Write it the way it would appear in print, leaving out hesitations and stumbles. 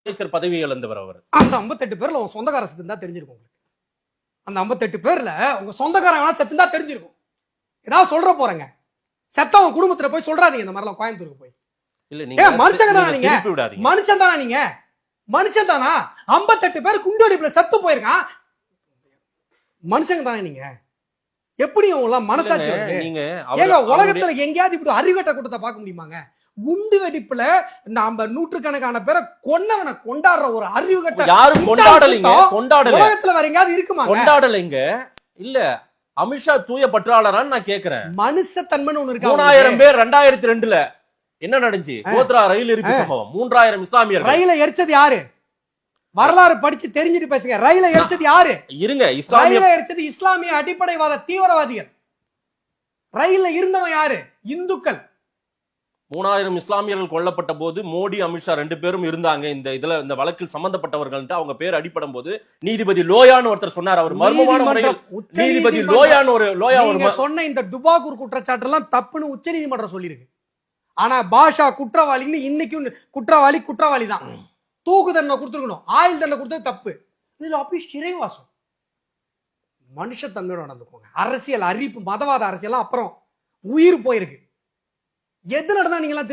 அமைச்சர் பதவி இழந்தவர் அவர். அந்த 58 பேர்ல உங்க சொந்தக்கார செத்து தான் தெரிஞ்சிருக்கும் உங்களுக்கு. அந்த 58 பேர்ல உங்க சொந்தக்காரன் செத்து தான் தெரிஞ்சிருக்கும். ஏதாவது சொல்ற போறேங்க. செத்தவங்க குடும்பத்துல போய் சொல்றாதீங்க இந்த மாதிரிலாம் கோயம்புத்தூருக்கு போய். இல்ல நீங்க மனுஷங்க தானா நீங்க? மனுஷன் தானா நீங்க? மனுஷன் தானா? 58 பேர் குண்டோடிப்புல செத்து போயிருக்கான். மனுஷங்க தானே நீங்க? எப்படி உங்களாம் மனசாட்சி வருது? ஏங்க உலகத்துல எங்கேயாவது இப்படி அறிவட்ட கூட்டத்தை பார்க்க முடியுமாங்க? குண்டு வெடிப்புல நாம நூற்றுக்கணக்கான பேரை கொன்னவனை கொண்டாடுற ஒரு அறிவு கட்ட யாரும் கொண்டாடலைங்க. கொண்டாடல. உலகத்துல வேற எங்கேயாவது இருக்குமா? கொண்டாடலைங்க. இல்ல அமித்ஷா தூய பற்றாளரான்னு நான் கேக்குறேன். மனுஷத்தன்மைன்னு ஒண்ணு இருக்கு. 3000 பேர் 2002ல என்ன நடந்துச்சு? கோத்ரா ரயில் எரிப்பு சம்பவம். 3000 இஸ்லாமியர்கள். ரயில எரிச்சது யாரு? வரலாறு படிச்சு தெரிஞ்சுட்டு பேசுங்க. ரயில எரிச்சது யாரு? இருங்க. ரயில எரிச்சது இஸ்லாமிய அடிப்படைவாத தீவிரவாதிகள். ரயில இருந்தவன் யாரு? இந்துக்கள். 3000 இஸ்லாமியர்கள் கொல்லப்பட்ட போது மோடி அமித்ஷா 2 பேரும் இருந்தாங்க. இந்த வழக்கில் சம்பந்தப்பட்டவர்கள் அவங்க பேர் அடிப்படும் போது நீதிபதி லோயான்னு ஒருத்தர் சொன்னார். அவர் மர்மமான முறையில் நீதிபதி லோயா சொன்ன இந்த டுபாகூர் குற்றச்சாட்டு எல்லாம் தப்புன்னு உச்ச நீதிமன்றம் சொல்லியிருக்கு. ஆனா பாஷா குற்றவாளின்னு இன்னைக்கும் குற்றவாளி தான். தூக்கு தண்டனை கொடுத்துருக்கணும். ஆயுள் தண்டனை கொடுத்தது தப்பு. இதுல அப்படியே சிறைவாசம். மனுஷத்தன்மையோட நடந்துக்கோங்க. அரசியல் அறிவிப்பு மதவாத அரசியல் அப்புறம் உயிர் போயிருக்கு. எது நடந்தா நீங்க எல்லாம்